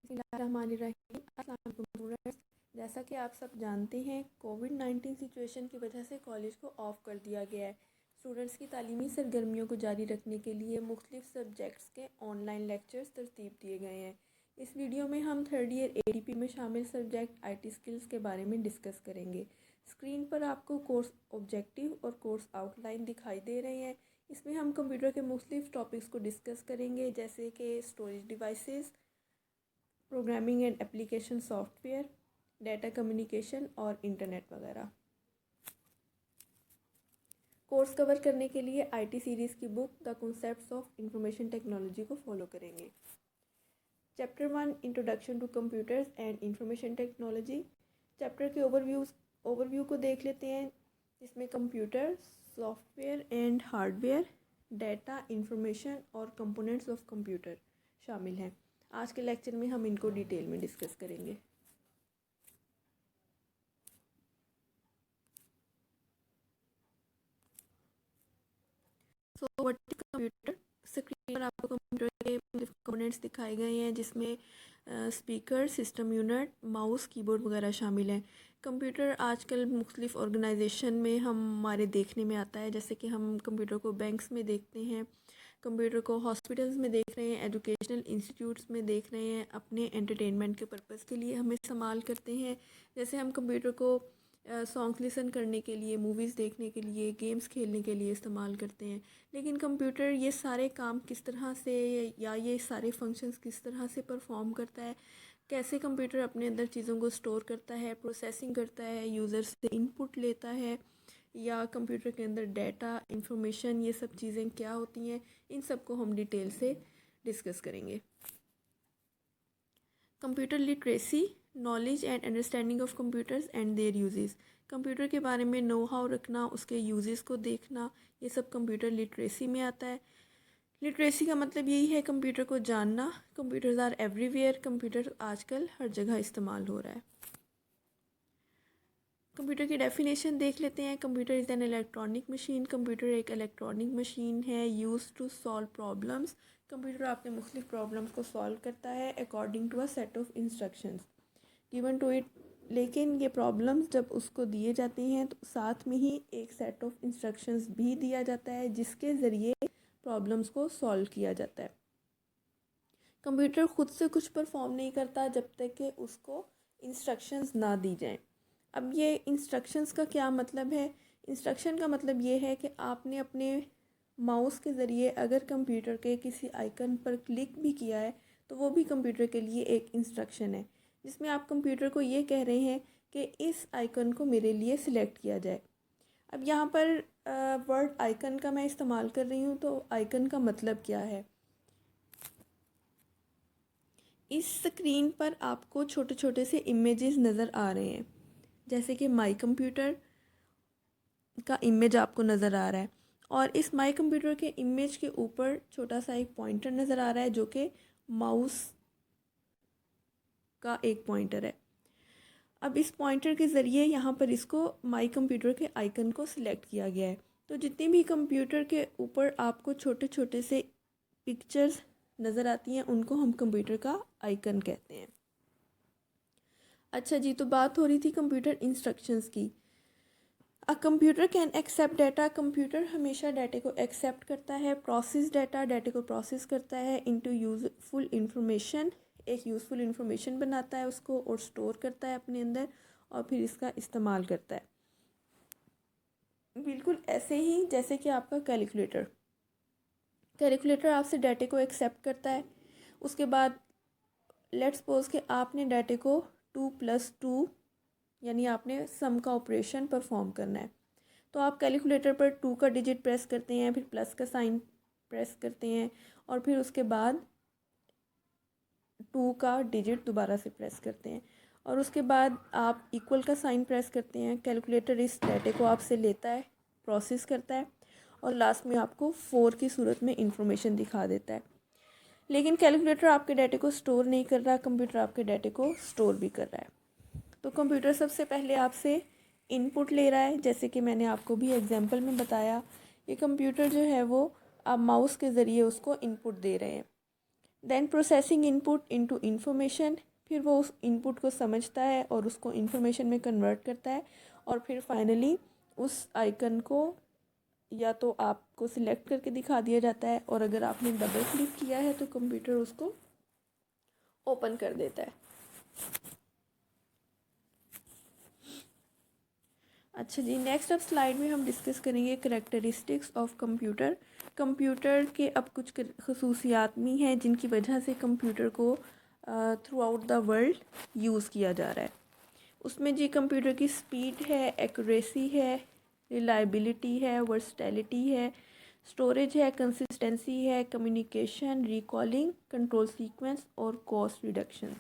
बिस्मिल्लाहिर्रहमानिर्रहीम। अस्सलाम वालेकुम स्टूडेंट्स। जैसा कि आप सब जानते हैं, कोविड-19 सिचुएशन की वजह से कॉलेज को ऑफ़ कर दिया गया है। स्टूडेंट्स की तालीमी सरगर्मियों को जारी रखने के लिए मुख्तलिफ सब्जेक्ट्स के ऑनलाइन लेक्चर्स तरतीब दिए गए हैं। इस वीडियो में हम थर्ड ईयर ADP में शामिल सब्जेक्ट IT स्किल्स के बारे में डिस्कस करेंगे। स्क्रीन पर आपको कोर्स ऑब्जेक्टिव और कोर्स आउटलाइन दिखाई दे रहे हैं। इसमें हम कंप्यूटर के मुख्तलिफ टॉपिक्स को डिस्कस करेंगे, जैसे कि storage devices, programming and application software, data communication और इंटरनेट वगैरह। कोर्स कवर करने के लिए IT सीरीज़ की book the concepts of information technology को फॉलो करेंगे। Chapter 1 introduction to computers and information technology. Chapter के ओवरव्यू को देख लेते हैं, जिसमें computer, software and hardware, data, information और कंपोनेंट्स ऑफ कंप्यूटर शामिल हैं। आज के लेक्चर में हम इनको डिटेल में डिस्कस करेंगे। So what is computer. Screen पर आपको कंप्यूटर के कंपोनेंट्स दिखाए गए हैं, जिसमें speaker, system unit, mouse, keyboard वगैरह शामिल हैं। कंप्यूटर आजकल मुख्तलिफ ऑर्गेनाइजेशन में हमारे देखने में आता है, जैसे कि हम कंप्यूटर को बैंक्स में देखते हैं, कंप्यूटर को हॉस्पिटल्स में देख रहे हैं, एजुकेशनल इंस्टीट्यूट्स में देख रहे हैं, अपने एंटरटेनमेंट के पर्पज़ के लिए हम इस्तेमाल करते हैं। जैसे हम कंप्यूटर को सॉन्ग्स लिसन करने के लिए, मूवीज़ देखने के लिए, गेम्स खेलने के लिए इस्तेमाल करते हैं। लेकिन कंप्यूटर ये सारे काम किस तरह से या ये सारे फंक्शंस किस तरह से परफॉर्म करता है, कैसे कंप्यूटर अपने अंदर चीज़ों को स्टोर करता है, प्रोसेसिंग करता है, यूज़र से इनपुट लेता है, या कंप्यूटर के अंदर डाटा, इंफॉर्मेशन, ये सब चीज़ें क्या होती हैं, इन सब को हम डिटेल से डिस्कस करेंगे। Computer literacy, knowledge and understanding of computers and there uses. Computer के बारे में नो हाउ रखना, उसके यूजेस को देखना, ये सब कंप्यूटर लिटरेसी में आता है। लिटरेसी का मतलब यही है कंप्यूटर को जानना। Computers are everywhere. कंप्यूटर आजकल हर जगह इस्तेमाल हो रहा है। कंप्यूटर की डेफिनेशन देख लेते हैं। Computer is an electronic machine. Computer एक इलेक्ट्रॉनिक मशीन है use to solve problems. Computer आपके मुख्तलिफ प्रॉब्लम्स को सॉल्व करता है according to a set of instructions given to it. लेकिन ये प्रॉब्लम्स जब उसको दिए जाते हैं तो साथ में ही एक सेट ऑफ इंस्ट्रक्शंस भी दिया जाता है, जिसके ज़रिए प्रॉब्लम्स को सॉल्व किया जाता है। कंप्यूटर ख़ुद से कुछ परफॉर्म नहीं करता जब तक कि उसको इंस्ट्रक्शंस ना दी जाएं। अब ये इंस्ट्रक्शंस का क्या मतलब है? इंस्ट्रक्शन का मतलब ये है कि आपने अपने माउस के ज़रिए अगर कंप्यूटर के किसी आइकन पर क्लिक भी किया है तो वो भी कंप्यूटर के लिए एक इंस्ट्रक्शन है, जिसमें आप कंप्यूटर को ये कह रहे हैं कि इस आइकन को मेरे लिए सिलेक्ट किया जाए। अब यहाँ पर वर्ड आइकन का मैं इस्तेमाल कर रही हूँ, तो आइकन का मतलब क्या है? इस स्क्रीन पर आपको छोटे छोटे से इमेजेस नज़र आ रहे हैं, जैसे कि माई कंप्यूटर का इमेज आपको नज़र आ रहा है, और इस माई कंप्यूटर के इमेज के ऊपर छोटा सा एक पॉइंटर नज़र आ रहा है, जो कि माउस का एक पॉइंटर है। अब इस पॉइंटर के ज़रिए यहाँ पर इसको माई कंप्यूटर के आइकन को सिलेक्ट किया गया है। तो जितने भी कंप्यूटर के ऊपर आपको छोटे छोटे से पिक्चर्स नज़र आती हैं, उनको हम कंप्यूटर का आइकन कहते हैं। अच्छा जी, तो बात हो रही थी कंप्यूटर इंस्ट्रक्शंस की। A computer can accept data. Computer हमेशा डाटे को एक्सेप्ट करता है, प्रोसेस डाटा, डाटे को प्रोसेस करता है इनटू यूज़फुल इंफॉर्मेशन, एक यूज़फुल इंफॉर्मेशन बनाता है उसको और स्टोर करता है अपने अंदर, और फिर इसका इस्तेमाल करता है। बिल्कुल ऐसे ही जैसे कि आपका कैलकुलेटर आपसे डाटे को एक्सेप्ट करता है। उसके बाद लेट्स सपोज कि आपने डाटे को 2+2 यानी आपने सम का ऑपरेशन परफॉर्म करना है, तो आप कैलकुलेटर पर 2 का डिजिट प्रेस करते हैं, फिर प्लस का साइन प्रेस करते हैं, और फिर उसके बाद 2 का डिजिट दोबारा से प्रेस करते हैं, और उसके बाद आप इक्वल का साइन प्रेस करते हैं। कैलकुलेटर इस डाटे को आपसे लेता है, प्रोसेस करता है, और लास्ट में आपको 4 की सूरत में इंफॉर्मेशन दिखा देता है। लेकिन कैलकुलेटर आपके डाटे को स्टोर नहीं कर रहा, कंप्यूटर आपके डाटे को स्टोर भी कर रहा है। तो कंप्यूटर सबसे पहले आपसे इनपुट ले रहा है, जैसे कि मैंने आपको भी एग्जांपल में बताया। ये कंप्यूटर जो है वो आप माउस के ज़रिए उसको इनपुट दे रहे हैं। Then processing input into information, फिर वो उस इनपुट को समझता है और उसको इंफॉर्मेशन में कन्वर्ट करता है, और फिर फाइनली उस आइकन को या तो आपको सिलेक्ट करके दिखा दिया जाता है, और अगर आपने डबल क्लिक किया है तो कंप्यूटर उसको ओपन कर देता है। अच्छा जी, नेक्स्ट अब स्लाइड में हम डिस्कस करेंगे करैक्टरिस्टिक्स ऑफ कंप्यूटर। कंप्यूटर के अब कुछ खसूसियात भी हैं जिनकी वजह से कंप्यूटर को through out the world use किया जा रहा है। उसमें जी कंप्यूटर की स्पीड है, एक्यूरेसी है, रिलायबिलिटी है, वर्सटैलिटी है, स्टोरेज है, कंसिस्टेंसी है, कम्युनिकेशन, रिकॉलिंग, कंट्रोल सीक्वेंस और कॉस्ट रिडक्शन।